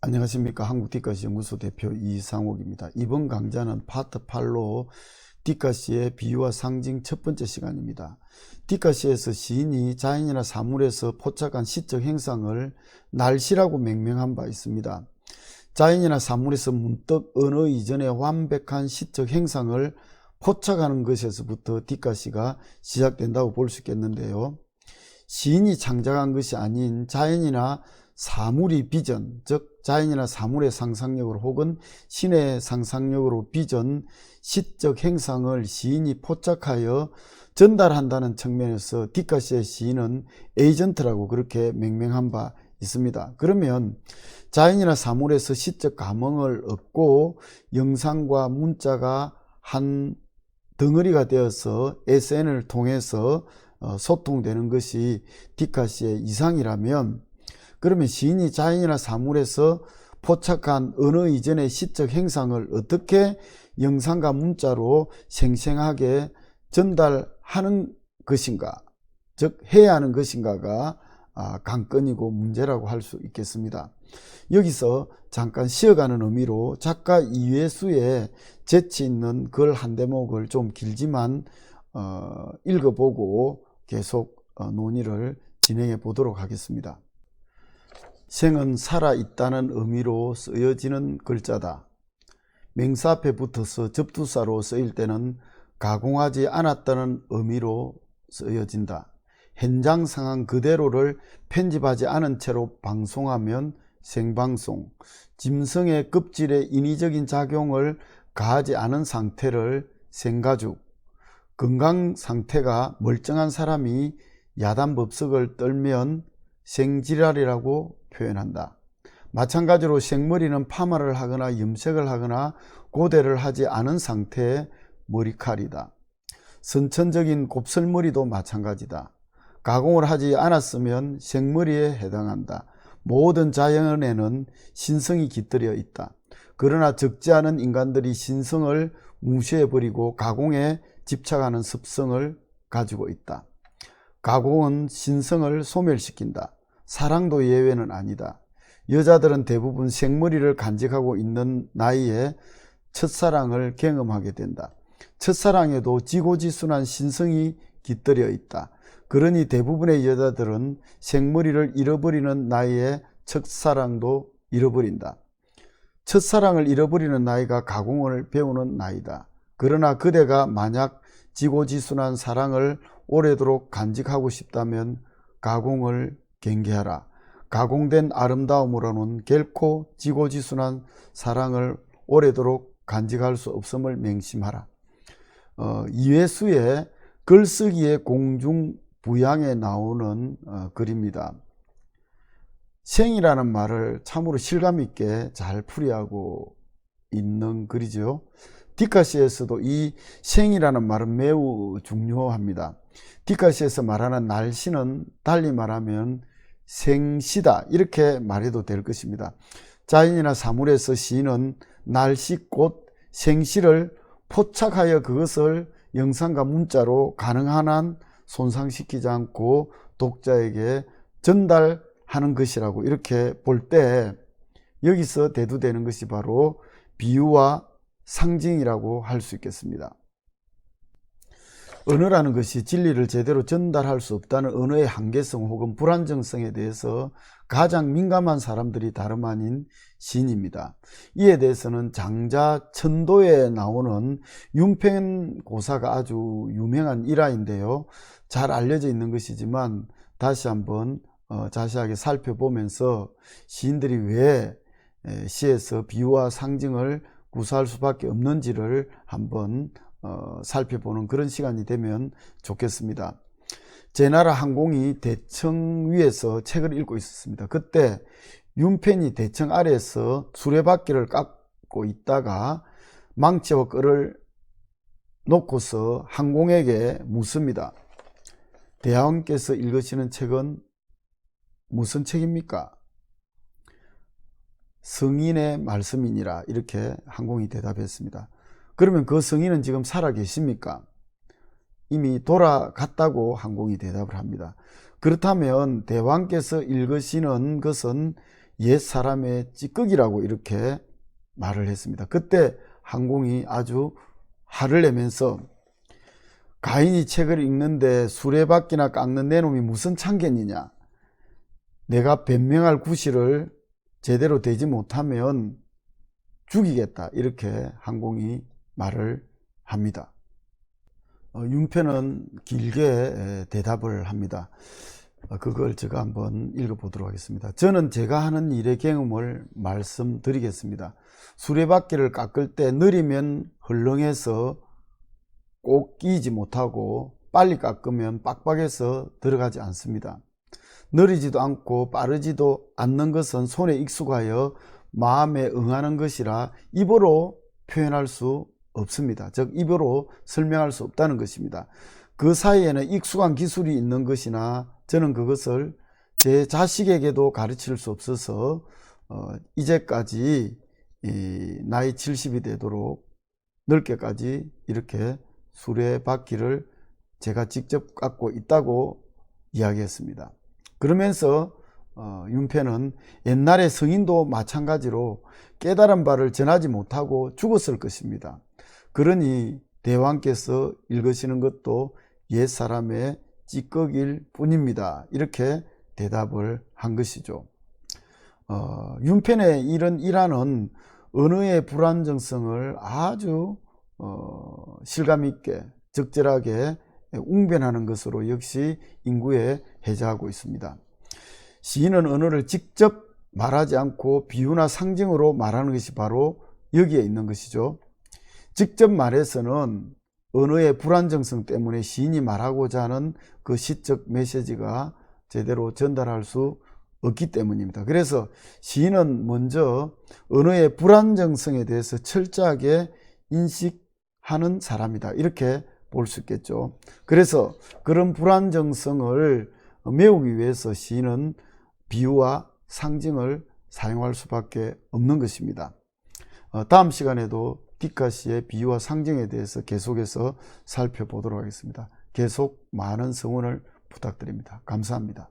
안녕하십니까. 한국디카시 연구소 대표 이상옥입니다. 이번 강좌는 파트 8로 디카시의 비유와 상징 첫 번째 시간입니다. 디카시에서 시인이 자연이나 사물에서 포착한 시적 행상을 날씨라고 명명한 바 있습니다. 자연이나 사물에서 문득 언어 이전의 완벽한 시적 행상을 포착하는 것에서부터 디카시가 시작된다고 볼 수 있겠는데요. 시인이 창작한 것이 아닌 자연이나 사물이 빚은, 즉 자연이나 사물의 상상력으로 혹은 신의 상상력으로 빚은 시적 행상을 시인이 포착하여 전달한다는 측면에서 디카시의 시인은 에이전트라고 그렇게 명명한 바 있습니다. 그러면 자연이나 사물에서 시적 감흥을 얻고 영상과 문자가 한 덩어리가 되어서 SN을 통해서 소통되는 것이 디카시의 이상이라면, 그러면 시인이 자연이나 사물에서 포착한 언어 이전의 시적 행상을 어떻게 영상과 문자로 생생하게 전달하는 것인가, 즉 해야 하는 것인가가 관건이고 문제라고 할 수 있겠습니다. 여기서 잠깐 쉬어가는 의미로 작가 이회수의 재치 있는 글 한 대목을 좀 길지만 읽어보고 계속 논의를 진행해 보도록 하겠습니다. 생은 살아있다는 의미로 쓰여지는 글자다. 명사 앞에 붙어서 접두사로 쓰일 때는 가공하지 않았다는 의미로 쓰여진다. 현장 상황 그대로를 편집하지 않은 채로 방송하면 생방송, 짐승의 껍질에 인위적인 작용을 가하지 않은 상태를 생가죽, 건강 상태가 멀쩡한 사람이 야단법석을 떨면 생지랄이라고 표현한다. 마찬가지로 생머리는 파마를 하거나 염색을 하거나 고데를 하지 않은 상태의 머리칼이다. 선천적인 곱슬머리도 마찬가지다. 가공을 하지 않았으면 생머리에 해당한다. 모든 자연에는 신성이 깃들여 있다. 그러나 적지 않은 인간들이 신성을 무시해버리고 가공에 집착하는 습성을 가지고 있다. 가공은 신성을 소멸시킨다. 사랑도 예외는 아니다. 여자들은 대부분 생머리를 간직하고 있는 나이에 첫사랑을 경험하게 된다. 첫사랑에도 지고지순한 신성이 깃들여 있다. 그러니 대부분의 여자들은 생머리를 잃어버리는 나이에 첫사랑도 잃어버린다. 첫사랑을 잃어버리는 나이가 가공을 배우는 나이다. 그러나 그대가 만약 지고지순한 사랑을 오래도록 간직하고 싶다면 가공을 경계하라. 가공된 아름다움으로는 결코 지고지순한 사랑을 오래도록 간직할 수 없음을 맹심하라. 이회수의 글쓰기의 공중부양에 나오는 글입니다. 생이라는 말을 참으로 실감있게 잘 풀이하고 있는 글이죠. 디카시에서도 이 생이라는 말은 매우 중요합니다. 디카시에서 말하는 날씨는 달리 말하면 생시다, 이렇게 말해도 될 것입니다. 자연이나 사물에서 시인은 날씨, 꽃, 생시를 포착하여 그것을 영상과 문자로 가능한 한 손상시키지 않고 독자에게 전달하는 것이라고 이렇게 볼 때, 여기서 대두되는 것이 바로 비유와 상징이라고 할 수 있겠습니다. 언어라는 것이 진리를 제대로 전달할 수 없다는 언어의 한계성 혹은 불안정성에 대해서 가장 민감한 사람들이 다름 아닌 시인입니다. 이에 대해서는 장자 천도에 나오는 윤평고사가 아주 유명한 일화인데요. 잘 알려져 있는 것이지만 다시 한번 자세하게 살펴보면서 시인들이 왜 시에서 비유와 상징을 구사할 수밖에 없는지를 한번 살펴보는 그런 시간이 되면 좋겠습니다. 제나라 항공이 대청 위에서 책을 읽고 있었습니다. 그때 윤펜이 대청 아래에서 수레바퀴를 깎고 있다가 망치와 끌을 놓고서 항공에게 묻습니다. 대왕께서 읽으시는 책은 무슨 책입니까? 성인의 말씀이니라, 이렇게 항공이 대답했습니다. 그러면 그 성인은 지금 살아 계십니까? 이미 돌아갔다고 항공이 대답을 합니다. 그렇다면 대왕께서 읽으시는 것은 옛 사람의 찌꺼기라고 이렇게 말을 했습니다. 그때 한공이 아주 화를 내면서 가인이 책을 읽는데 수레바퀴나 깎는 내 놈이 무슨 참견이냐, 내가 변명할 구실을 제대로 되지 못하면 죽이겠다, 이렇게 한공이 말을 합니다. 윤표는 길게 대답을 합니다. 그걸 제가 한번 읽어보도록 하겠습니다. 저는 제가 하는 일의 경험을 말씀드리겠습니다. 수레바퀴를 깎을 때 느리면 헐렁해서 꼭 끼지 못하고 빨리 깎으면 빡빡해서 들어가지 않습니다. 느리지도 않고 빠르지도 않는 것은 손에 익숙하여 마음에 응하는 것이라 입으로 표현할 수 없습니다. 즉 입으로 설명할 수 없다는 것입니다. 그 사이에는 익숙한 기술이 있는 것이나 저는 그것을 제 자식에게도 가르칠 수 없어서 이제까지 나이 70이 되도록 늙게까지 이렇게 수레바퀴를 제가 직접 깎고 있다고 이야기했습니다. 그러면서 윤표는 옛날에 성인도 마찬가지로 깨달은 바를 전하지 못하고 죽었을 것입니다. 그러니 대왕께서 읽으시는 것도 옛사람의 찌꺼기일 뿐입니다. 이렇게 대답을 한 것이죠. 윤편의 이런 일화는 언어의 불안정성을 아주 실감 있게 적절하게 웅변하는 것으로 역시 인구에 해자하고 있습니다. 시인은 언어를 직접 말하지 않고 비유나 상징으로 말하는 것이 바로 여기에 있는 것이죠. 직접 말해서는 언어의 불안정성 때문에 시인이 말하고자 하는 그 시적 메시지가 제대로 전달할 수 없기 때문입니다. 그래서 시인은 먼저 언어의 불안정성에 대해서 철저하게 인식하는 사람이다, 이렇게 볼 수 있겠죠. 그래서 그런 불안정성을 메우기 위해서 시인은 비유와 상징을 사용할 수밖에 없는 것입니다. 다음 시간에도 디카시의 비유와 상징에 대해서 계속해서 살펴보도록 하겠습니다. 계속 많은 성원을 부탁드립니다. 감사합니다.